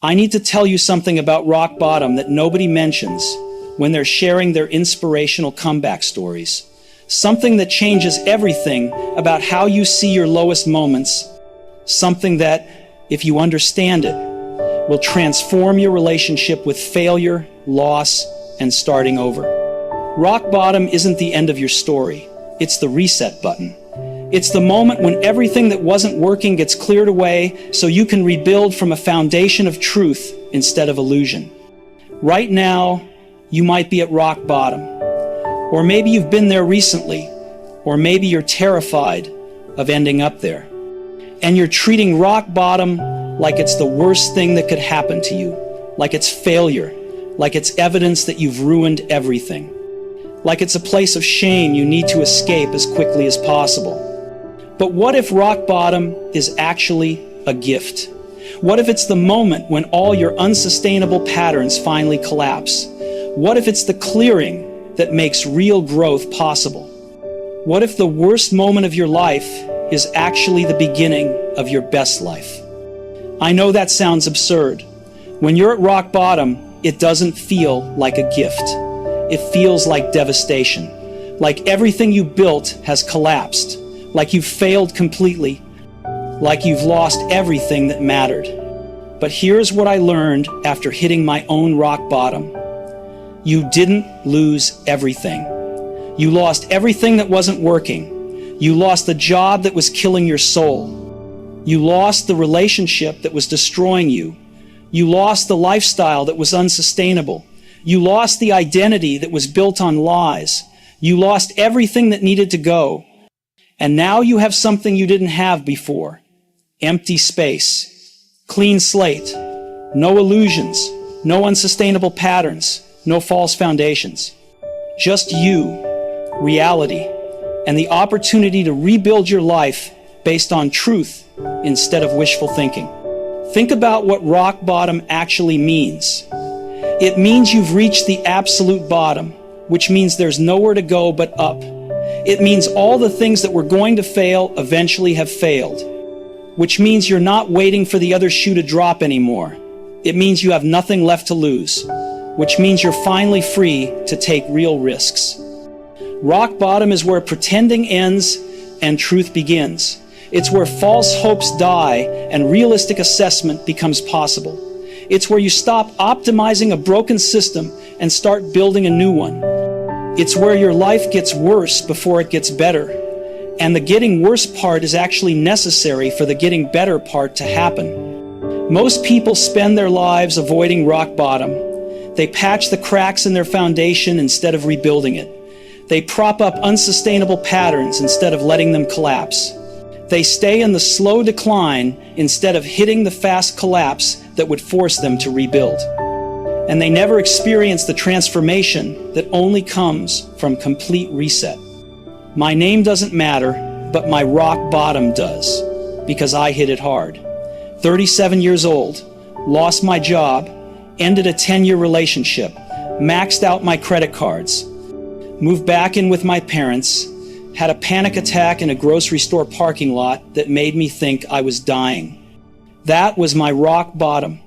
I need to tell you something about rock bottom that nobody mentions when they're sharing their inspirational comeback stories. Something that changes everything about how you see your lowest moments. Something that, if you understand it, will transform your relationship with failure, loss, and starting over. Rock bottom isn't the end of your story. It's the reset button. It's the moment when everything that wasn't working gets cleared away so you can rebuild from a foundation of truth instead of illusion. Right now, you might be at rock bottom. Or maybe you've been there recently. Or maybe you're terrified of ending up there. And you're treating rock bottom like it's the worst thing that could happen to you. Like it's failure. Like it's evidence that you've ruined everything. Like it's a place of shame you need to escape as quickly as possible. But what if rock bottom is actually a gift? What if it's the moment when all your unsustainable patterns finally collapse? What if it's the clearing that makes real growth possible? What if the worst moment of your life is actually the beginning of your best life? I know that sounds absurd. When you're at rock bottom, it doesn't feel like a gift. It feels like devastation. Like everything you built has collapsed. Like you've failed completely, like you've lost everything that mattered. But here's what I learned after hitting my own rock bottom. You didn't lose everything. You lost everything that wasn't working. You lost the job that was killing your soul. You lost the relationship that was destroying you. You lost the lifestyle that was unsustainable. You lost the identity that was built on lies. You lost everything that needed to go. And now you have something you didn't have before. Empty space. Clean slate. No illusions. No unsustainable patterns. No false foundations. Just you, reality, and the opportunity to rebuild your life based on truth instead of wishful thinking. Think about what rock bottom actually means. It means you've reached the absolute bottom, which means there's nowhere to go but up. It means all the things that were going to fail eventually have failed, which means you're not waiting for the other shoe to drop anymore. It means you have nothing left to lose, which means you're finally free to take real risks. Rock bottom is where pretending ends and truth begins. It's where false hopes die and realistic assessment becomes possible. It's where you stop optimizing a broken system and start building a new one. It's where your life gets worse before it gets better. And the getting worse part is actually necessary for the getting better part to happen. Most people spend their lives avoiding rock bottom. They patch the cracks in their foundation instead of rebuilding it. They prop up unsustainable patterns instead of letting them collapse. They stay in the slow decline instead of hitting the fast collapse that would force them to rebuild. And they never experience the transformation that only comes from complete reset. My name doesn't matter, but my rock bottom does, because I hit it hard. 37 years old, lost my job, ended a 10-year relationship, maxed out my credit cards, moved back in with my parents, had a panic attack in a grocery store parking lot that made me think I was dying. That was my rock bottom.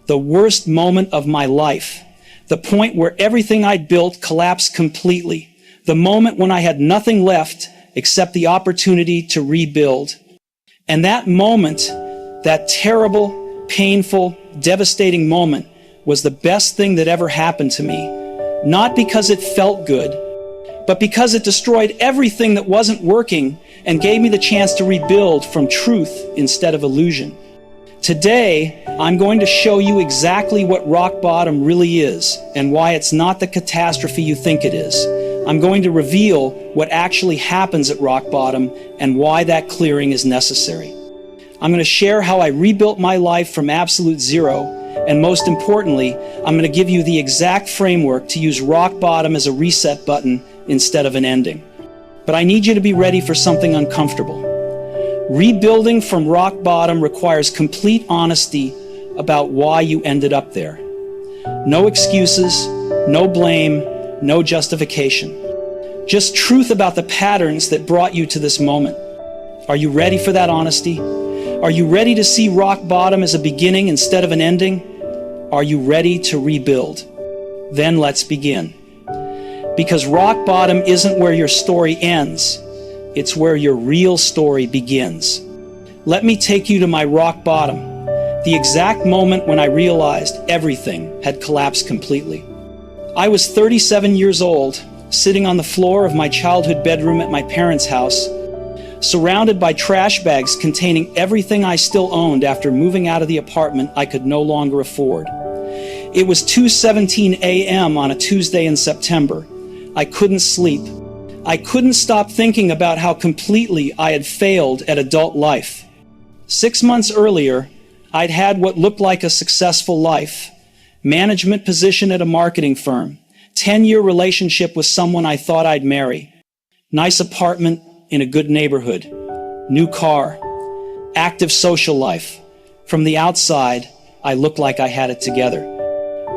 The worst moment of my life. The point where everything I'd built collapsed completely. The moment when I had nothing left except the opportunity to rebuild. And that moment, that terrible, painful, devastating moment, was the best thing that ever happened to me. Not because it felt good, but because it destroyed everything that wasn't working and gave me the chance to rebuild from truth instead of illusion. Today, I'm going to show you exactly what rock bottom really is and why it's not the catastrophe you think it is. I'm going to reveal what actually happens at rock bottom and why that clearing is necessary. I'm going to share how I rebuilt my life from absolute zero, and most importantly, I'm going to give you the exact framework to use rock bottom as a reset button instead of an ending. But I need you to be ready for something uncomfortable. Rebuilding from rock bottom requires complete honesty about why you ended up there. No excuses, no blame, no justification. Just truth about the patterns that brought you to this moment. Are you ready for that honesty? Are you ready to see rock bottom as a beginning instead of an ending? Are you ready to rebuild? Then let's begin. Because rock bottom isn't where your story ends, it's where your real story begins. Let me take you to my rock bottom, the exact moment when I realized everything had collapsed completely. I was 37 years old, sitting on the floor of my childhood bedroom at my parents' house, surrounded by trash bags containing everything I still owned after moving out of the apartment I could no longer afford. It was 2:17 a.m. on a Tuesday in September. I couldn't sleep. I couldn't stop thinking about how completely I had failed at adult life. 6 months earlier, I'd had what looked like a successful life, management position at a marketing firm, 10-year relationship with someone I thought I'd marry, nice apartment in a good neighborhood, new car, active social life. From the outside, I looked like I had it together.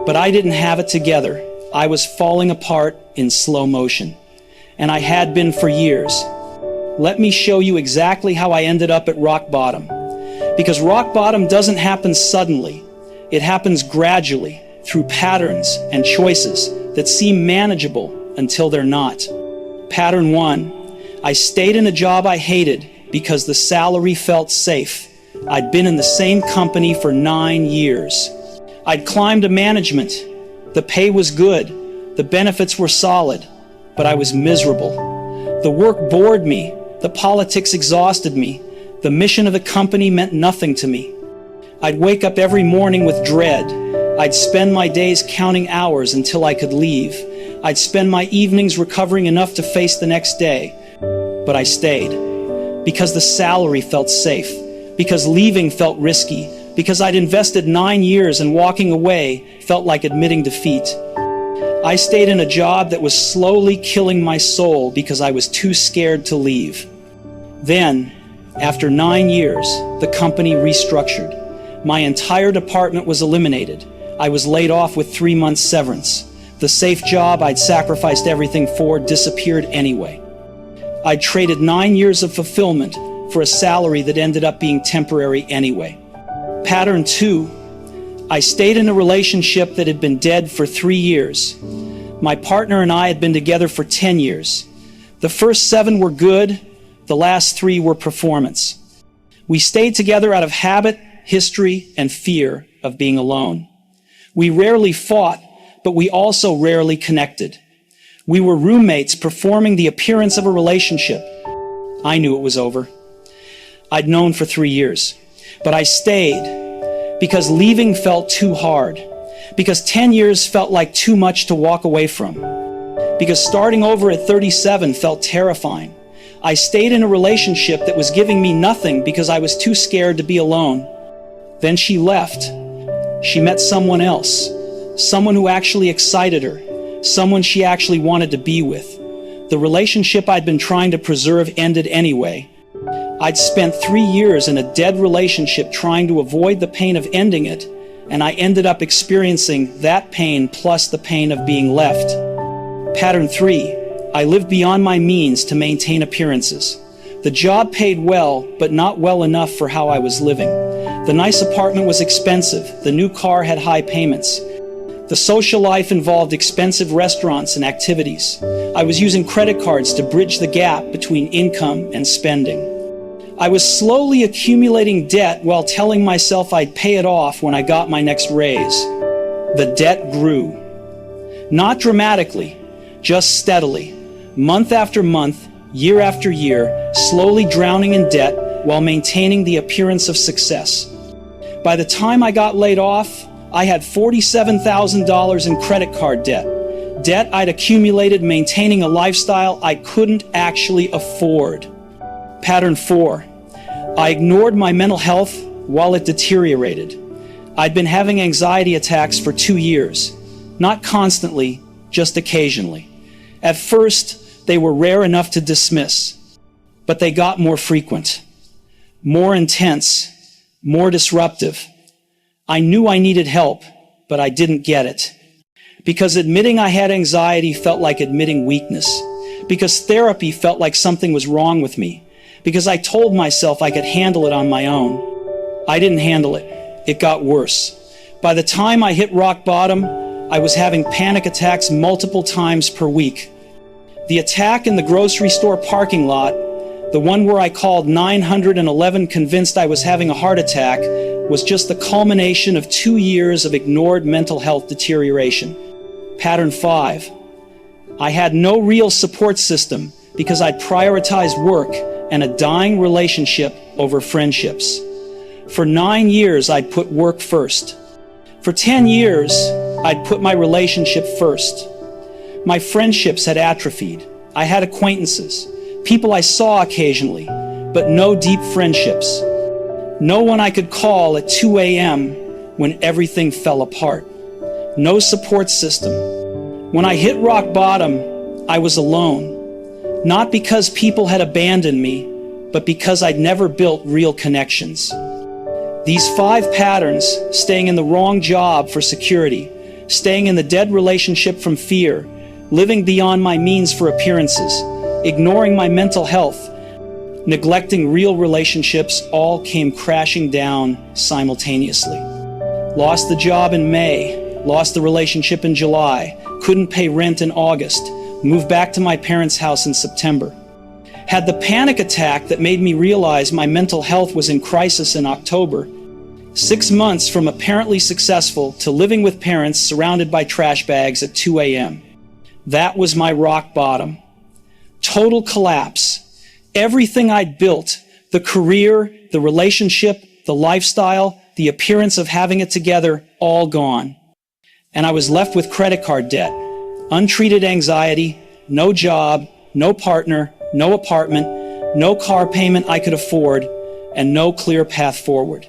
But I didn't have it together. I was falling apart in slow motion, and I had been for years. Let me show you exactly how I ended up at rock bottom. Because rock bottom doesn't happen suddenly. It happens gradually through patterns and choices that seem manageable until they're not. Pattern 1, I stayed in a job I hated because the salary felt safe. I'd been in the same company for 9 years. I'd climbed to management. The pay was good. The benefits were solid, but I was miserable. The work bored me. The politics exhausted me. The mission of the company meant nothing to me. I'd wake up every morning with dread. I'd spend my days counting hours until I could leave. I'd spend my evenings recovering enough to face the next day. But I stayed. Because the salary felt safe. Because leaving felt risky. Because I'd invested 9 years and walking away felt like admitting defeat. I stayed in a job that was slowly killing my soul because I was too scared to leave. Then, after 9 years, the company restructured. My entire department was eliminated. I was laid off with 3 months severance. The safe job I'd sacrificed everything for disappeared anyway. I'd traded 9 years of fulfillment for a salary that ended up being temporary anyway. Pattern 2, I stayed in a relationship that had been dead for 3 years. My partner and I had been together for 10 years. The first 7 were good, the last 3 were performance. We stayed together out of habit, history, and fear of being alone. We rarely fought, but we also rarely connected. We were roommates performing the appearance of a relationship. I knew it was over. I'd known for 3 years. But I stayed because leaving felt too hard. Because 10 years felt like too much to walk away from. Because starting over at 37 felt terrifying. I stayed in a relationship that was giving me nothing because I was too scared to be alone. Then she left. She met someone else. Someone who actually excited her. Someone she actually wanted to be with. The relationship I'd been trying to preserve ended anyway. I'd spent 3 years in a dead relationship trying to avoid the pain of ending it, and I ended up experiencing that pain plus the pain of being left. Pattern 3, I lived beyond my means to maintain appearances. The job paid well, but not well enough for how I was living. The nice apartment was expensive. The new car had high payments. The social life involved expensive restaurants and activities. I was using credit cards to bridge the gap between income and spending. I was slowly accumulating debt while telling myself I'd pay it off when I got my next raise. The debt grew. Not dramatically, just steadily, month after month, year after year, slowly drowning in debt while maintaining the appearance of success. By the time I got laid off, I had $47,000 in credit card debt. Debt I'd accumulated maintaining a lifestyle I couldn't actually afford. Pattern 4. I ignored my mental health while it deteriorated. I'd been having anxiety attacks for 2 years. Not constantly, just occasionally. At first, they were rare enough to dismiss, but they got more frequent, more intense, more disruptive. I knew I needed help, but I didn't get it. Because admitting I had anxiety felt like admitting weakness. Because therapy felt like something was wrong with me. Because I told myself I could handle it on my own. I didn't handle it. It got worse. By the time I hit rock bottom, I was having panic attacks multiple times per week. The attack in the grocery store parking lot, the one where I called 911 convinced I was having a heart attack, was just the culmination of 2 years of ignored mental health deterioration. Pattern 5. I had no real support system because I'd prioritized work and a dying relationship over friendships. For 9 years, I'd put work first. For 10 years, I'd put my relationship first. My friendships had atrophied. I had acquaintances, people I saw occasionally, but no deep friendships. No one I could call at 2 a.m. when everything fell apart. No support system. When I hit rock bottom, I was alone. Not because people had abandoned me, but because I'd never built real connections. These 5 patterns, staying in the wrong job for security, staying in the dead relationship from fear, living beyond my means for appearances, ignoring my mental health, neglecting real relationships, all came crashing down simultaneously. Lost the job in May, lost the relationship in July, couldn't pay rent in August, moved back to my parents' house in September. Had the panic attack that made me realize my mental health was in crisis in October. 6 months from apparently successful to living with parents surrounded by trash bags at 2 a.m. That was my rock bottom. Total collapse. Everything I'd built, the career, the relationship, the lifestyle, the appearance of having it together, all gone. And I was left with credit card debt, untreated anxiety, no job, no partner, no apartment, no car payment I could afford, and no clear path forward.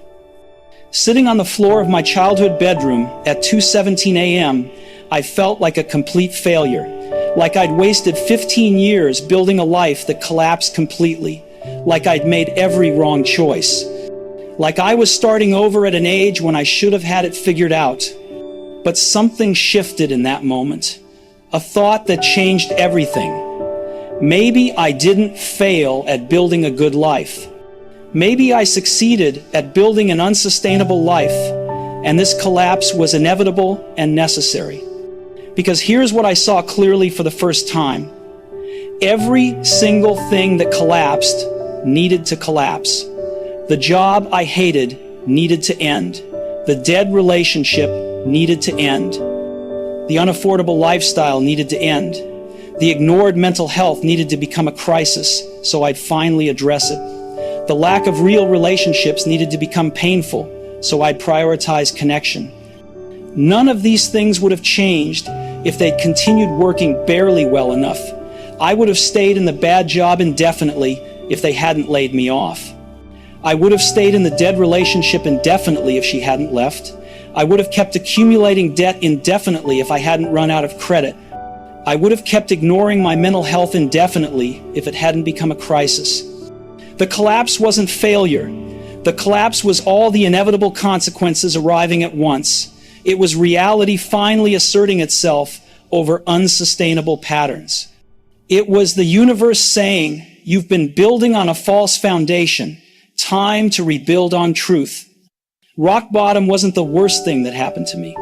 Sitting on the floor of my childhood bedroom at 2:17 a.m., I felt like a complete failure, like I'd wasted 15 years building a life that collapsed completely, like I'd made every wrong choice, like I was starting over at an age when I should have had it figured out. But something shifted in that moment, a thought that changed everything. Maybe I didn't fail at building a good life. Maybe I succeeded at building an unsustainable life, and this collapse was inevitable and necessary. Because here's what I saw clearly for the first time. Every single thing that collapsed needed to collapse. The job I hated needed to end. The dead relationship needed to end. The unaffordable lifestyle needed to end. The ignored mental health needed to become a crisis, so I'd finally address it. The lack of real relationships needed to become painful, so I'd prioritize connection. None of these things would have changed if they'd continued working barely well enough. I would have stayed in the bad job indefinitely if they hadn't laid me off. I would have stayed in the dead relationship indefinitely if she hadn't left. I would have kept accumulating debt indefinitely if I hadn't run out of credit. I would have kept ignoring my mental health indefinitely if it hadn't become a crisis. The collapse wasn't failure. The collapse was all the inevitable consequences arriving at once. It was reality finally asserting itself over unsustainable patterns. It was the universe saying, "You've been building on a false foundation. Time to rebuild on truth." Rock bottom wasn't the worst thing that happened to me.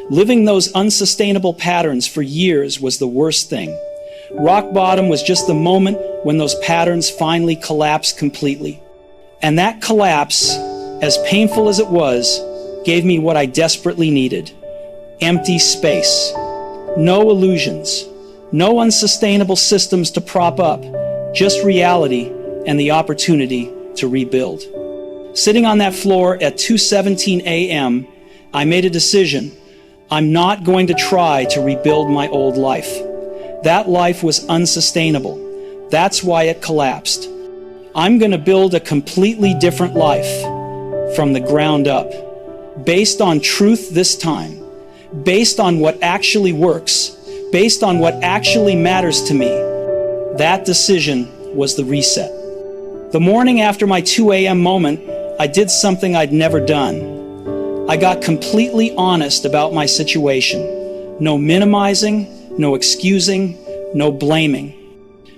Living those unsustainable patterns for years was the worst thing. Rock bottom was just the moment when those patterns finally collapsed completely. And that collapse, as painful as it was, gave me what I desperately needed. Empty space. No illusions. No unsustainable systems to prop up. Just reality and the opportunity to rebuild. Sitting on that floor at 2:17 a.m., I made a decision. I'm not going to try to rebuild my old life. That life was unsustainable. That's why it collapsed. I'm going to build a completely different life from the ground up, based on truth this time, based on what actually works, based on what actually matters to me. That decision was the reset. The morning after my 2 a.m. moment, I did something I'd never done. I got completely honest about my situation. No minimizing, no excusing, no blaming.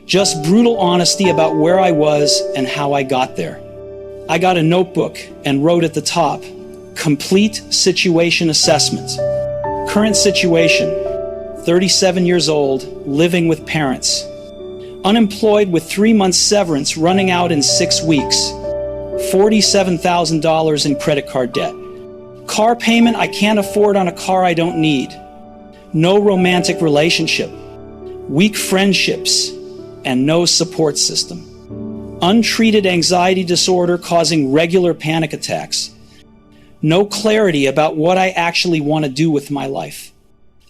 Just brutal honesty about where I was and how I got there. I got a notebook and wrote at the top, Complete situation assessment. Current situation: 37 years old, living with parents. Unemployed with 3 months severance running out in 6 weeks. $47,000 in credit card debt. Car payment I can't afford on a car I don't need. No romantic relationship. Weak friendships and no support system. Untreated anxiety disorder causing regular panic attacks. No clarity about what I actually want to do with my life.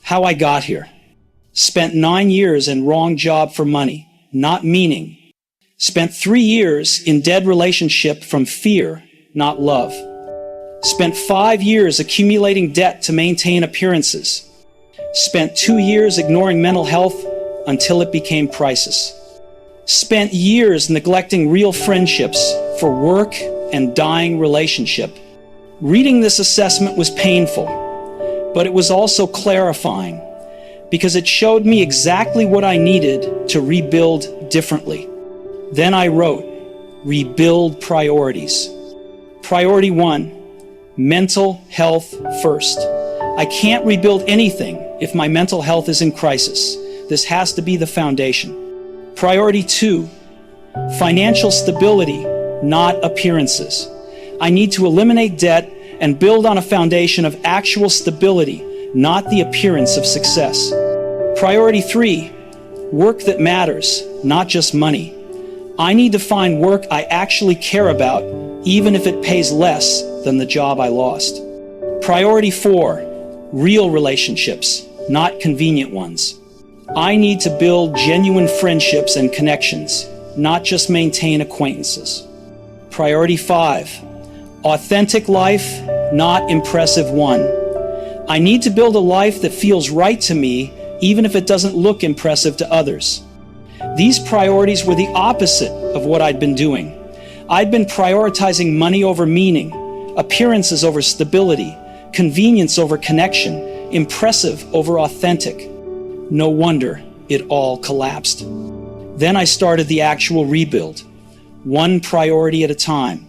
How I got here. Spent 9 years in wrong job for money, not meaning. Spent 3 years in dead relationship from fear, not love. Spent 5 years accumulating debt to maintain appearances. Spent 2 years ignoring mental health until it became crisis. Spent years neglecting real friendships for work and dying relationship. Reading this assessment was painful, but it was also clarifying because it showed me exactly what I needed to rebuild differently. Then I wrote, rebuild priorities. Priority 1, mental health first. I can't rebuild anything if my mental health is in crisis. This has to be the foundation. Priority 2, financial stability, not appearances. I need to eliminate debt and build on a foundation of actual stability, not the appearance of success. Priority 3, work that matters, not just money. I need to find work I actually care about, even if it pays less than the job I lost. Priority 4, real relationships, not convenient ones. I need to build genuine friendships and connections, not just maintain acquaintances. Priority 5, authentic life, not impressive one. I need to build a life that feels right to me, even if it doesn't look impressive to others. These priorities were the opposite of what I'd been doing. I'd been prioritizing money over meaning, appearances over stability, convenience over connection, impressive over authentic. No wonder it all collapsed. Then I started the actual rebuild, one priority at a time.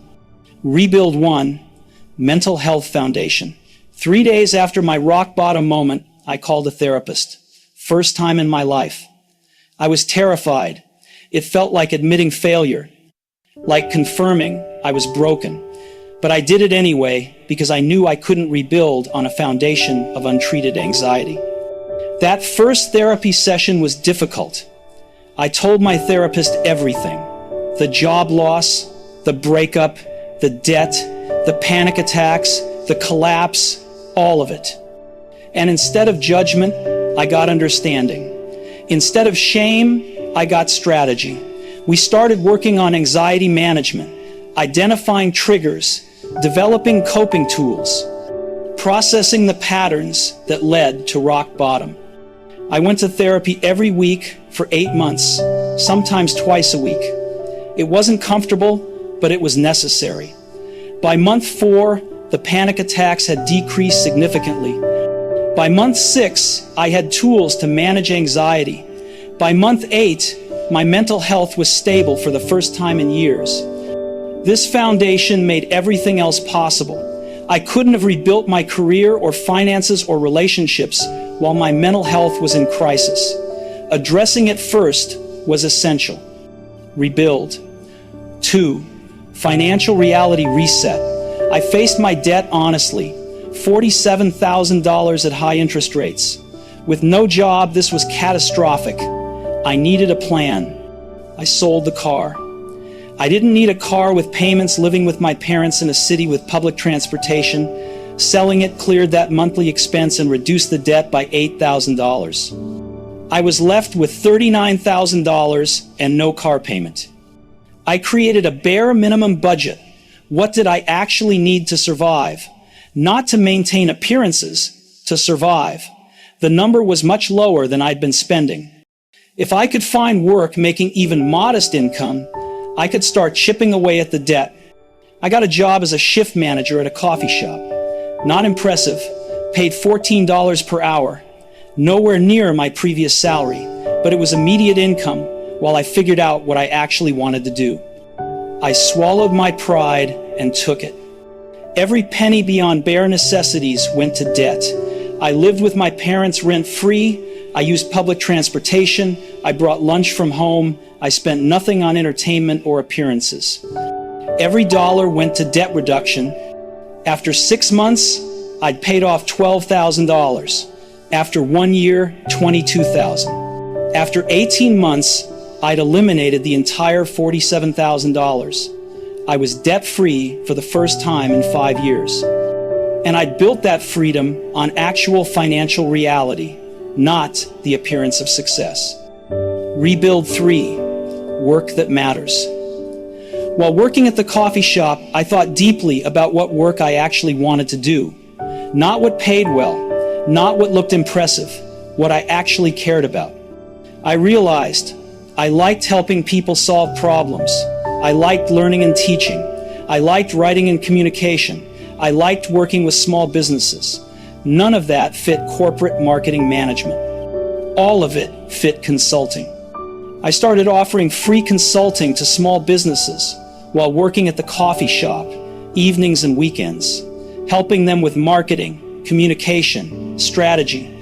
Rebuild 1, mental health foundation. 3 days after my rock bottom moment, I called a therapist. First time in my life. I was terrified. It felt like admitting failure, like confirming I was broken. But I did it anyway because I knew I couldn't rebuild on a foundation of untreated anxiety. That first therapy session was difficult. I told my therapist everything. The job loss, the breakup, the debt, the panic attacks, the collapse, all of it. And instead of judgment, I got understanding. Instead of shame, I got strategy. We started working on anxiety management, identifying triggers, developing coping tools, processing the patterns that led to rock bottom. I went to therapy every week for 8 months, sometimes twice a week. It wasn't comfortable, but it was necessary. By month 4, the panic attacks had decreased significantly. By month 6, I had tools to manage anxiety. By month 8, my mental health was stable for the first time in years. This foundation made everything else possible. I couldn't have rebuilt my career or finances or relationships while my mental health was in crisis. Addressing it first was essential. Rebuild. 2, financial reality reset. I faced my debt honestly. $47,000 at high interest rates. With no job, this was catastrophic. I needed a plan. I sold the car. I didn't need a car with payments, living with my parents in a city with public transportation. Selling it cleared that monthly expense and reduced the debt by $8,000. I was left with $39,000 and no car payment. I created a bare minimum budget. What did I actually need to survive? Not to maintain appearances, to survive. The number was much lower than I'd been spending. If I could find work making even modest income, I could start chipping away at the debt. I got a job as a shift manager at a coffee shop. Not impressive, paid $14 per hour. Nowhere near my previous salary, but it was immediate income while I figured out what I actually wanted to do. I swallowed my pride and took it. Every penny beyond bare necessities went to debt. I lived with my parents rent-free. I used public transportation. I brought lunch from home. I spent nothing on entertainment or appearances. Every dollar went to debt reduction. After 6 months, I'd paid off $12,000. After 1 year, $22,000. After 18 months, I'd eliminated the entire $47,000. I was debt-free for the first time in 5 years. And I'd built that freedom on actual financial reality, not the appearance of success. Rebuild 3, work that matters. While working at the coffee shop, I thought deeply about what work I actually wanted to do. Not what paid well, not what looked impressive, what I actually cared about. I realized I liked helping people solve problems. I liked learning and teaching. I liked writing and communication. I liked working with small businesses. None of that fit corporate marketing management. All of it fit consulting. I started offering free consulting to small businesses while working at the coffee shop, evenings and weekends, helping them with marketing, communication, strategy.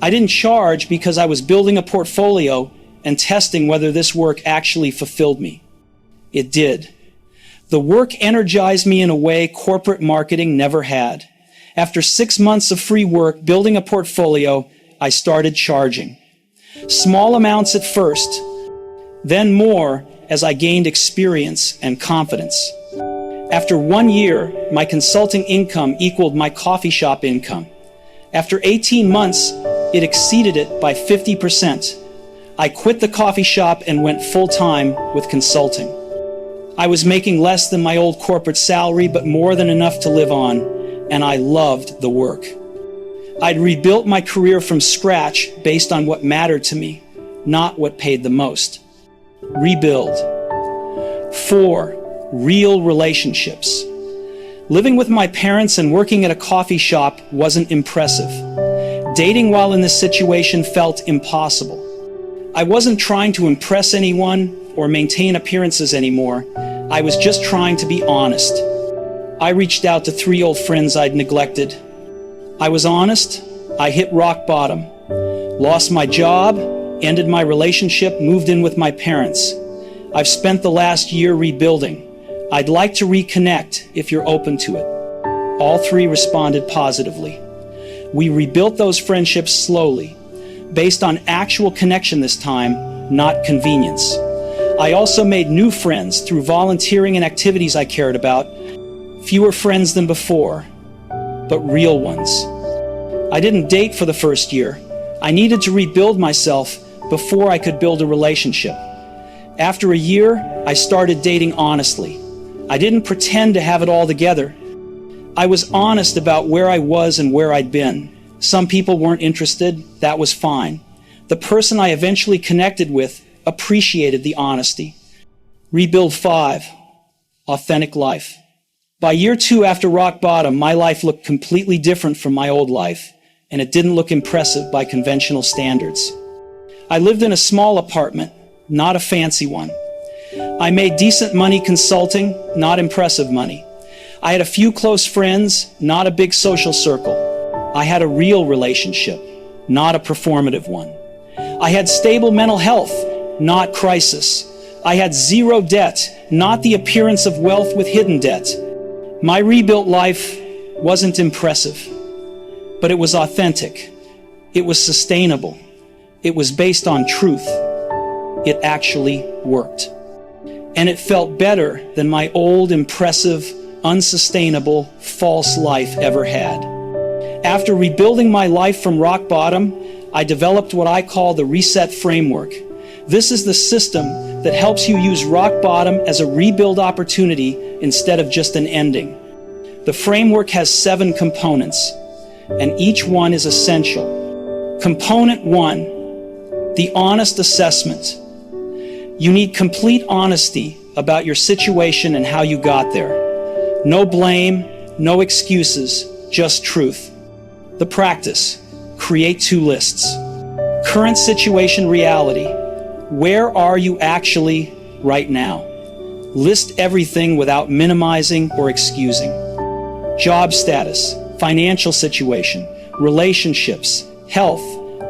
I didn't charge because I was building a portfolio and testing whether this work actually fulfilled me. It did. The work energized me in a way corporate marketing never had. After 6 months of free work building a portfolio, I started charging. Small amounts at first, then more as I gained experience and confidence. After 1 year, my consulting income equaled my coffee shop income. After 18 months, it exceeded it by 50%. I quit the coffee shop and went full-time with consulting. I was making less than my old corporate salary, but more than enough to live on, and I loved the work. I'd rebuilt my career from scratch based on what mattered to me, not what paid the most. Rebuild. 4, real relationships. Living with my parents and working at a coffee shop wasn't impressive. Dating while in this situation felt impossible. I wasn't trying to impress anyone or maintain appearances anymore. I was just trying to be honest. I reached out to 3 old friends I'd neglected. I was honest. I hit rock bottom. Lost my job, ended my relationship, moved in with my parents. I've spent the last year rebuilding. I'd like to reconnect if you're open to it. All 3 responded positively. We rebuilt those friendships slowly, based on actual connection this time, not convenience. I also made new friends through volunteering and activities I cared about. Fewer friends than before, but real ones. I didn't date for the first year. I needed to rebuild myself before I could build a relationship. After a year, I started dating honestly. I didn't pretend to have it all together. I was honest about where I was and where I'd been. Some people weren't interested. That was fine. The person I eventually connected with appreciated the honesty. Rebuild 5, authentic life. By year 2 after rock bottom, my life looked completely different from my old life, and it didn't look impressive by conventional standards. I lived in a small apartment, not a fancy one. I made decent money consulting, not impressive money. I had a few close friends, not a big social circle. I had a real relationship, not a performative one. I had stable mental health, not crisis. I had 0 debt, not the appearance of wealth with hidden debt. My rebuilt life wasn't impressive, but it was authentic. It was sustainable. It was based on truth. It actually worked. And it felt better than my old, impressive, unsustainable, false life ever had. After rebuilding my life from rock bottom, I developed what I call the reset framework. This is the system that helps you use rock bottom as a rebuild opportunity instead of just an ending. The framework has 7 components, and each one is essential. Component 1, the honest assessment. You need complete honesty about your situation and how you got there. No blame, no excuses, just truth. The practice, create 2 lists. Current situation reality. Where are you actually right now? List everything without minimizing or excusing. job status, financial situation, relationships, health,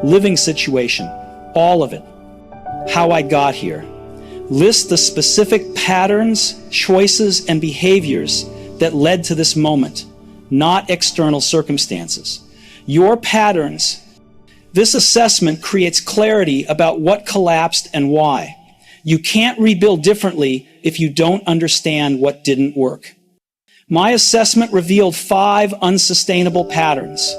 living situation, all of it. How I got here. List the specific patterns, choices, and behaviors that led to this moment, not external circumstances. Your patterns. This assessment creates clarity about what collapsed and why. You can't rebuild differently if you don't understand what didn't work. My assessment revealed 5 unsustainable patterns.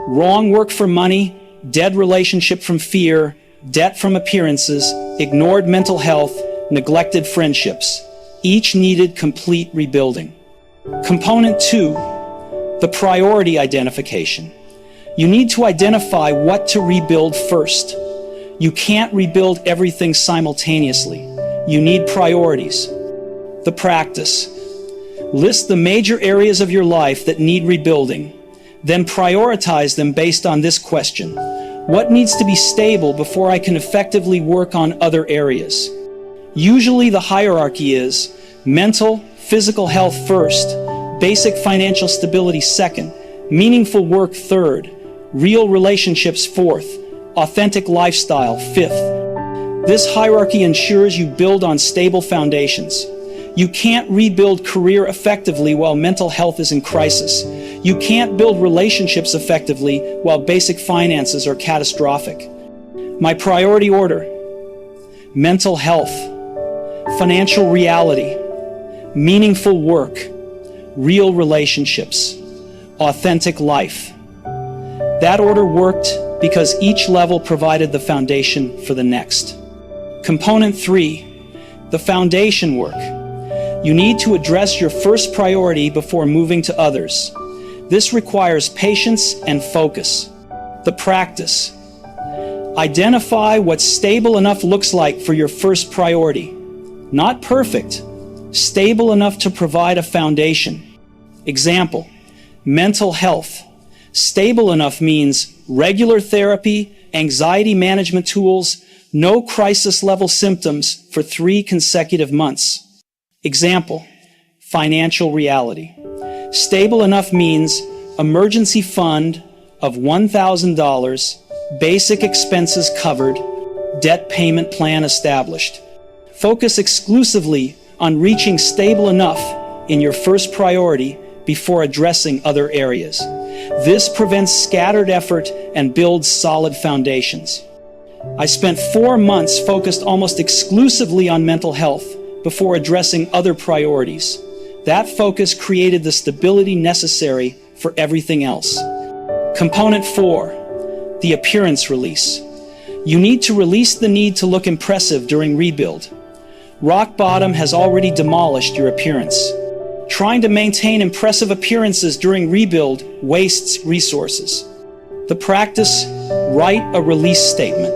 Wrong work for money, dead relationship from fear, debt from appearances, ignored mental health, neglected friendships. Each needed complete rebuilding. Component 2, the priority identification. You need to identify what to rebuild first. You can't rebuild everything simultaneously. You need priorities. The practice. List the major areas of your life that need rebuilding. Then prioritize them based on this question. What needs to be stable before I can effectively work on other areas? Usually the hierarchy is mental, physical health first, basic financial stability second, meaningful work third, real relationships fourth, authentic lifestyle fifth. This hierarchy ensures you build on stable foundations. You can't rebuild career effectively while mental health is in crisis. You can't build relationships effectively while basic finances are catastrophic. My priority order: mental health, financial reality, meaningful work, real relationships, authentic life. That order worked because each level provided the foundation for the next. Component 3, the foundation work. You need to address your first priority before moving to others. This requires patience and focus. The practice. Identify what stable enough looks like for your first priority. Not perfect, stable enough to provide a foundation. Example, mental health. Stable enough means regular therapy, anxiety management tools, no crisis level symptoms for 3 consecutive months. Example, financial reality. Stable enough means emergency fund of $1,000, basic expenses covered, debt payment plan established. Focus exclusively on reaching stable enough in your first priority before addressing other areas. This prevents scattered effort and builds solid foundations. I spent 4 months focused almost exclusively on mental health before addressing other priorities. That focus created the stability necessary for everything else. Component 4, the appearance release. You need to release the need to look impressive during rebuild. Rock bottom has already demolished your appearance. Trying to maintain impressive appearances during rebuild wastes resources. The practice, write a release statement.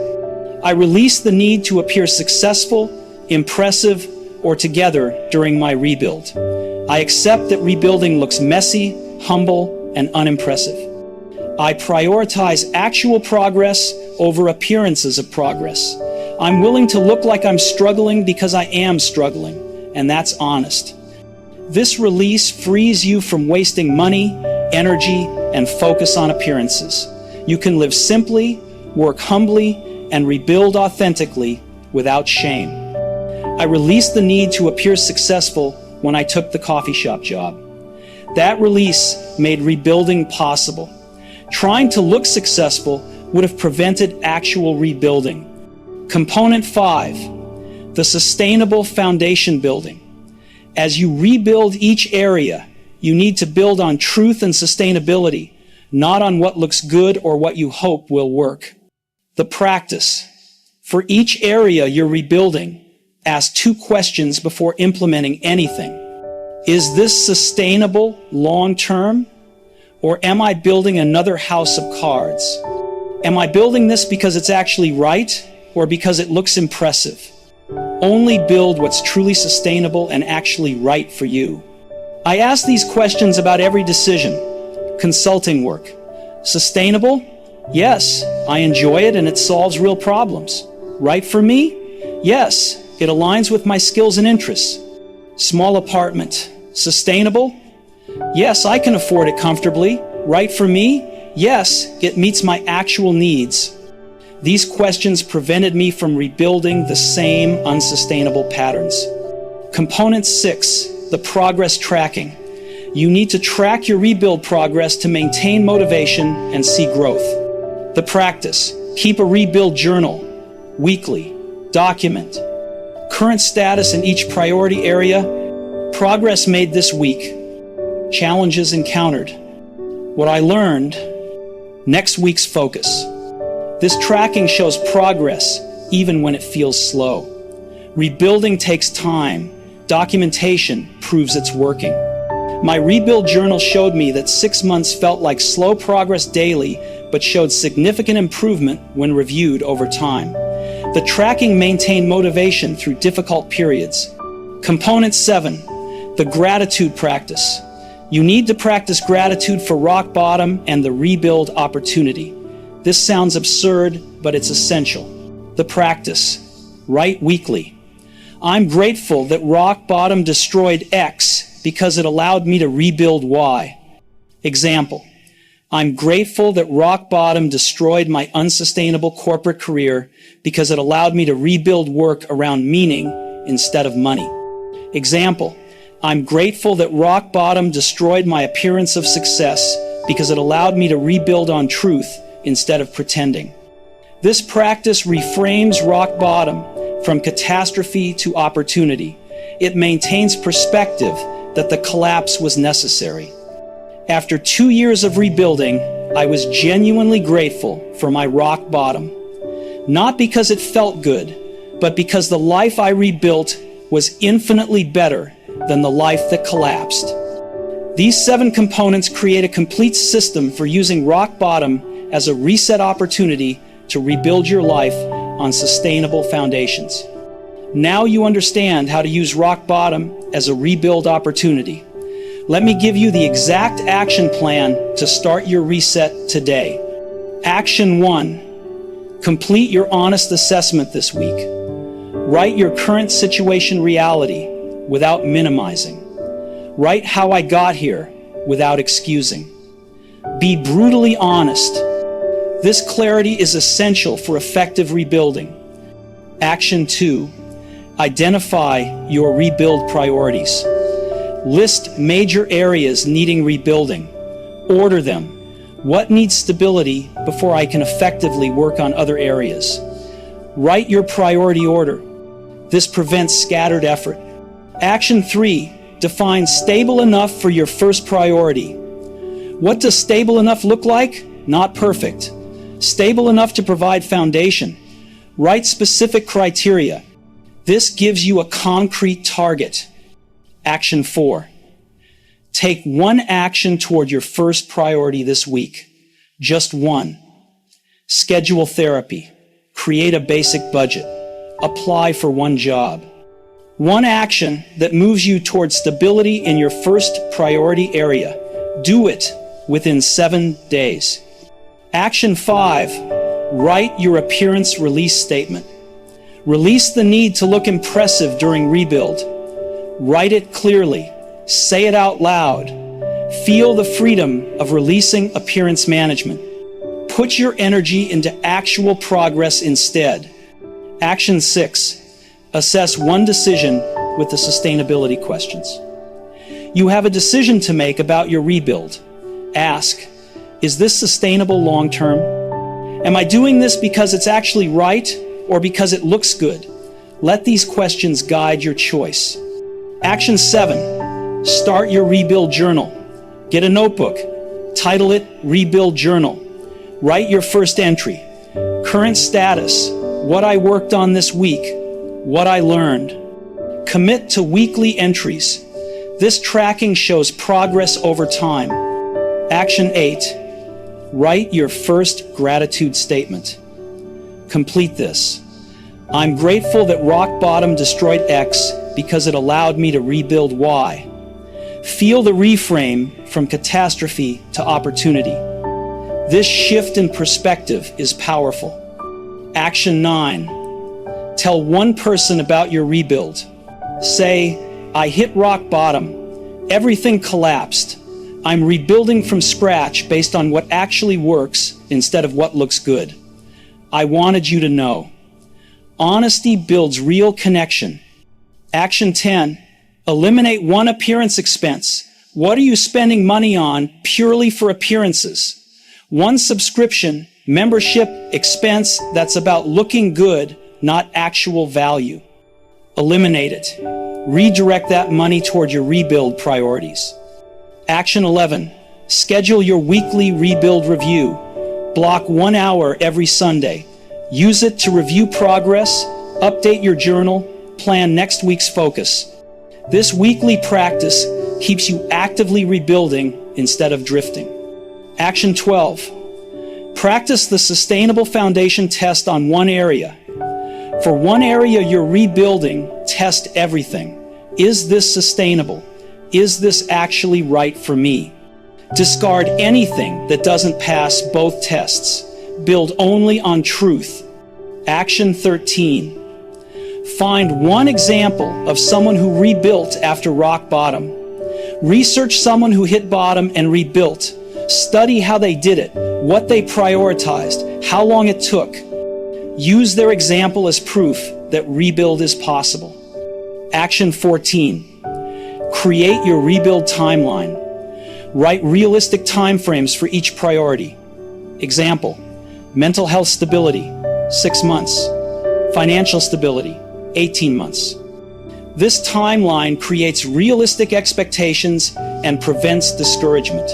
I release the need to appear successful, impressive, or together during my rebuild. I accept that rebuilding looks messy, humble, and unimpressive. I prioritize actual progress over appearances of progress. I'm willing to look like I'm struggling because I am struggling, and that's honest. This release frees you from wasting money, energy, and focus on appearances. You can live simply, work humbly, and rebuild authentically without shame. I released the need to appear successful when I took the coffee shop job. That release made rebuilding possible. Trying to look successful would have prevented actual rebuilding. Component 5, the sustainable foundation building. As you rebuild each area, you need to build on truth and sustainability, not on what looks good or what you hope will work. The practice. For each area you're rebuilding, ask 2 questions before implementing anything. Is this sustainable long-term? Or am I building another house of cards? Am I building this because it's actually right or because it looks impressive? Only build what's truly sustainable and actually right for you. I ask these questions about every decision. Consulting work. Sustainable? Yes, I enjoy it and it solves real problems. Right for me? Yes, it aligns with my skills and interests. Small apartment. Sustainable? Yes, I can afford it comfortably. Right for me? Yes, it meets my actual needs. These questions prevented me from rebuilding the same unsustainable patterns. Component 6, the progress tracking. You need to track your rebuild progress to maintain motivation and see growth. The practice: keep a rebuild journal weekly. Document current status in each priority area, progress made this week, challenges encountered, what I learned, next week's focus. This tracking shows progress even when it feels slow. Rebuilding takes time. Documentation proves it's working. My rebuild journal showed me that 6 months felt like slow progress daily, but showed significant improvement when reviewed over time. The tracking maintained motivation through difficult periods. Component 7, the gratitude practice. You need to practice gratitude for rock bottom and the rebuild opportunity. This sounds absurd, but it's essential. The practice: write weekly. I'm grateful that rock bottom destroyed X because it allowed me to rebuild Y. Example: I'm grateful that rock bottom destroyed my unsustainable corporate career because it allowed me to rebuild work around meaning instead of money. Example: I'm grateful that rock bottom destroyed my appearance of success because it allowed me to rebuild on truth instead of pretending. This practice reframes rock bottom from catastrophe to opportunity. It maintains perspective that the collapse was necessary. After 2 years of rebuilding, I was genuinely grateful for my rock bottom. Not because it felt good, but because the life I rebuilt was infinitely better than the life that collapsed. These 7 components create a complete system for using rock bottom as a reset opportunity to rebuild your life on sustainable foundations. Now you understand how to use rock bottom as a rebuild opportunity. Let me give you the exact action plan to start your reset today. Action 1. Complete your honest assessment this week. Write your current situation reality without minimizing. Write how I got here without excusing. Be brutally honest. This clarity is essential for effective rebuilding. Action 2. Identify your rebuild priorities. List major areas needing rebuilding. Order them. What needs stability before I can effectively work on other areas? Write your priority order. This prevents scattered effort. Action 3. Define stable enough for your first priority. What does stable enough look like? Not perfect. Stable enough to provide foundation. Write specific criteria. This gives you a concrete target. Action 4. Take one action toward your first priority this week. Just one. Schedule therapy. Create a basic budget. Apply for one job. One action that moves you toward stability in your first priority area. Do it within 7 days. Action 5. Write your appearance release statement. Release the need to look impressive during rebuild. Write it clearly. Say it out loud. Feel the freedom of releasing appearance management. Put your energy into actual progress instead. Action 6. Assess one decision with the sustainability questions. You have a decision to make about your rebuild. Ask, is this sustainable long term? Am I doing this because it's actually right or because it looks good? Let these questions guide your choice. Action 7. Start your rebuild journal. Get a notebook. Title it Rebuild Journal. Write your first entry. Current status. What I worked on this week. What I learned. Commit to weekly entries. This tracking shows progress over time. Action 8. Write your first gratitude statement. Complete this. I'm grateful that rock bottom destroyed X because it allowed me to rebuild Y. Feel the reframe from catastrophe to opportunity. This shift in perspective is powerful. Action 9. Tell one person about your rebuild. Say, I hit rock bottom. Everything collapsed. I'm rebuilding from scratch based on what actually works instead of what looks good. I wanted you to know. Honesty builds real connection. Action 10. Eliminate one appearance expense. What are you spending money on purely for appearances? One subscription, membership, expense that's about looking good, not actual value. Eliminate it. Redirect that money toward your rebuild priorities. Action 11. Schedule your weekly rebuild review. Block 1 hour every Sunday. Use it to review progress, update your journal, plan next week's focus. This weekly practice keeps you actively rebuilding instead of drifting. Action 12. Practice the sustainable foundation test on one area. For one area you're rebuilding, test everything. Is this sustainable? Is this actually right for me? Discard anything that doesn't pass both tests. Build only on truth. Action 13. Find one example of someone who rebuilt after rock bottom. Research someone who hit bottom and rebuilt. Study how they did it, what they prioritized, how long it took. Use their example as proof that rebuild is possible. Action 14. Create your rebuild timeline. Write realistic timeframes for each priority. Example: mental health stability, 6 months. Financial stability, 18 months. This timeline creates realistic expectations and prevents discouragement.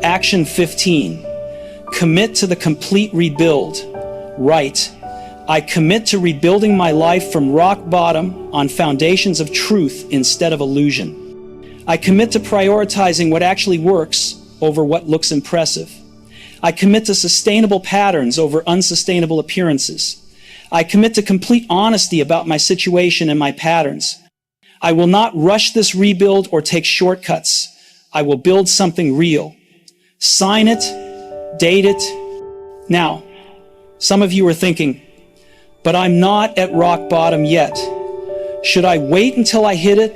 Action 15. Commit to the complete rebuild. Write, I commit to rebuilding my life from rock bottom on foundations of truth instead of illusion. I commit to prioritizing what actually works over what looks impressive. I commit to sustainable patterns over unsustainable appearances. I commit to complete honesty about my situation and my patterns. I will not rush this rebuild or take shortcuts. I will build something real. Sign it, date it. Now, some of you are thinking, but I'm not at rock bottom yet. Should I wait until I hit it,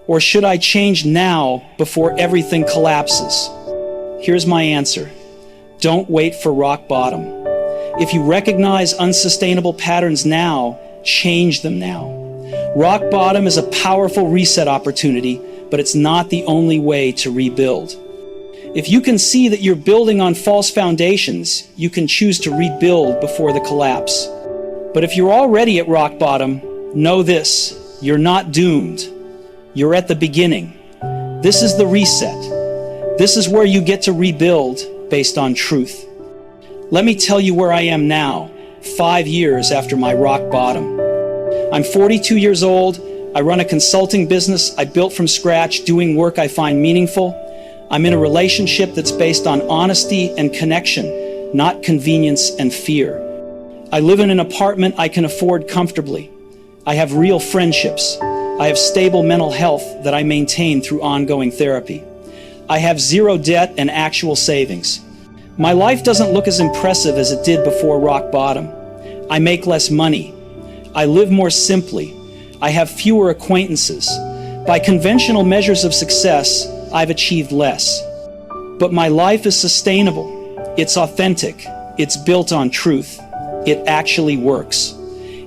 or should I change now before everything collapses? Here's my answer. Don't wait for rock bottom. If you recognize unsustainable patterns now, change them now. Rock bottom is a powerful reset opportunity, but it's not the only way to rebuild. If you can see that you're building on false foundations, you can choose to rebuild before the collapse. But if you're already at rock bottom, know this: you're not doomed. You're at the beginning. This is the reset. This is where you get to rebuild based on truth. Let me tell you where I am now, 5 years after my rock bottom. I'm 42 years old. I run a consulting business I built from scratch, doing work I find meaningful. I'm in a relationship that's based on honesty and connection, not convenience and fear. I live in an apartment I can afford comfortably. I have real friendships. I have stable mental health that I maintain through ongoing therapy. I have zero debt and actual savings. My life doesn't look as impressive as it did before rock bottom. I make less money. I live more simply. I have fewer acquaintances. By conventional measures of success, I've achieved less. But my life is sustainable. It's authentic. It's built on truth. It actually works.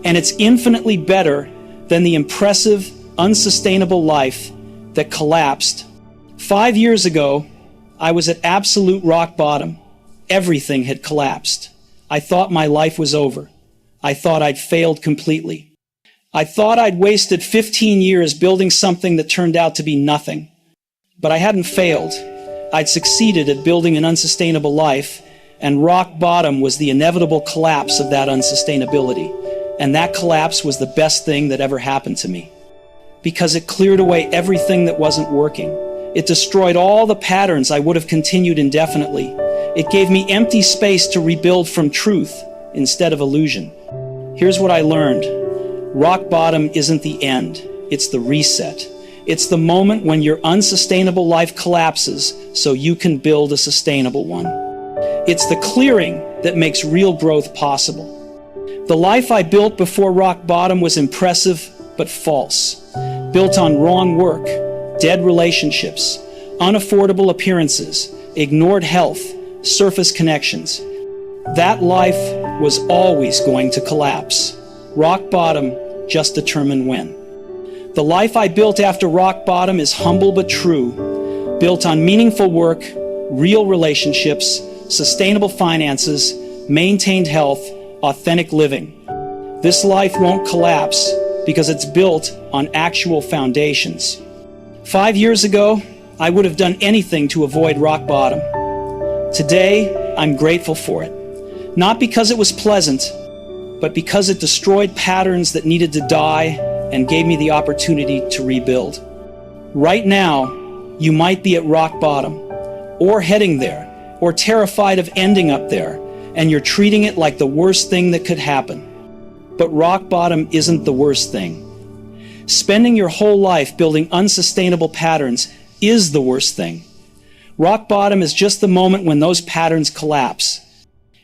And it's infinitely better than the impressive, unsustainable life that collapsed. 5 years ago, I was at absolute rock bottom. Everything had collapsed. I thought my life was over. I thought I'd failed completely. I thought I'd wasted 15 years building something that turned out to be nothing. But I hadn't failed. I'd succeeded at building an unsustainable life, and rock bottom was the inevitable collapse of that unsustainability. And that collapse was the best thing that ever happened to me. Because it cleared away everything that wasn't working. It destroyed all the patterns I would have continued indefinitely. It gave me empty space to rebuild from truth instead of illusion. Here's what I learned. Rock bottom isn't the end. It's the reset. It's the moment when your unsustainable life collapses so you can build a sustainable one. It's the clearing that makes real growth possible. The life I built before rock bottom was impressive but false. Built on wrong work, dead relationships, unaffordable appearances, ignored health, surface connections. That life was always going to collapse. Rock bottom just determined when. The life I built after rock bottom is humble but true, built on meaningful work, real relationships, sustainable finances, maintained health, authentic living. This life won't collapse because it's built on actual foundations. 5 years ago, I would have done anything to avoid rock bottom. Today, I'm grateful for it. Not because it was pleasant, but because it destroyed patterns that needed to die and gave me the opportunity to rebuild. Right now, you might be at rock bottom, or heading there, or terrified of ending up there, and you're treating it like the worst thing that could happen. But rock bottom isn't the worst thing. Spending your whole life building unsustainable patterns is the worst thing. Rock bottom is just the moment when those patterns collapse.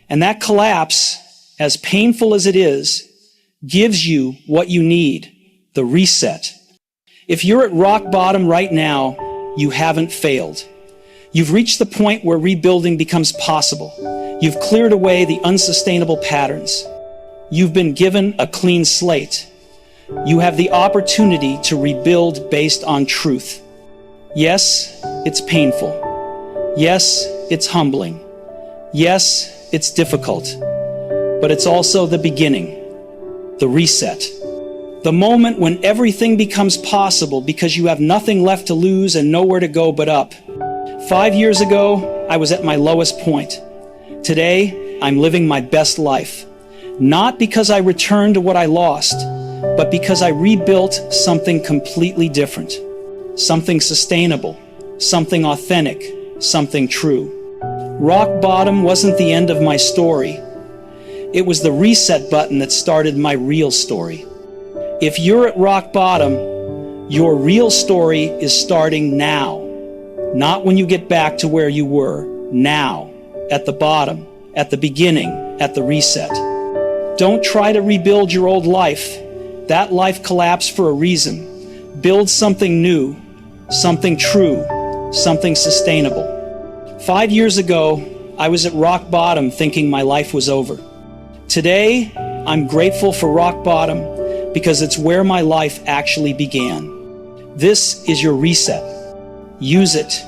And that collapse, as painful as it is, gives you what you need, the reset. If you're at rock bottom right now, you haven't failed. You've reached the point where rebuilding becomes possible. You've cleared away the unsustainable patterns. You've been given a clean slate. You have the opportunity to rebuild based on truth. Yes, it's painful. Yes, it's humbling. Yes, it's difficult. But it's also the beginning, the reset. The moment when everything becomes possible because you have nothing left to lose and nowhere to go but up. 5 years ago, I was at my lowest point. Today, I'm living my best life. Not because I returned to what I lost, but because I rebuilt something completely different. Something sustainable, something authentic, something true. Rock bottom wasn't the end of my story. It was the reset button that started my real story. If you're at rock bottom, your real story is starting now. Not when you get back to where you were, now, at the bottom, at the beginning, at the reset. Don't try to rebuild your old life. That life collapsed for a reason. Build something new, something true, something sustainable. 5 years ago, I was at rock bottom thinking my life was over. Today, I'm grateful for rock bottom because it's where my life actually began. This is your reset. Use it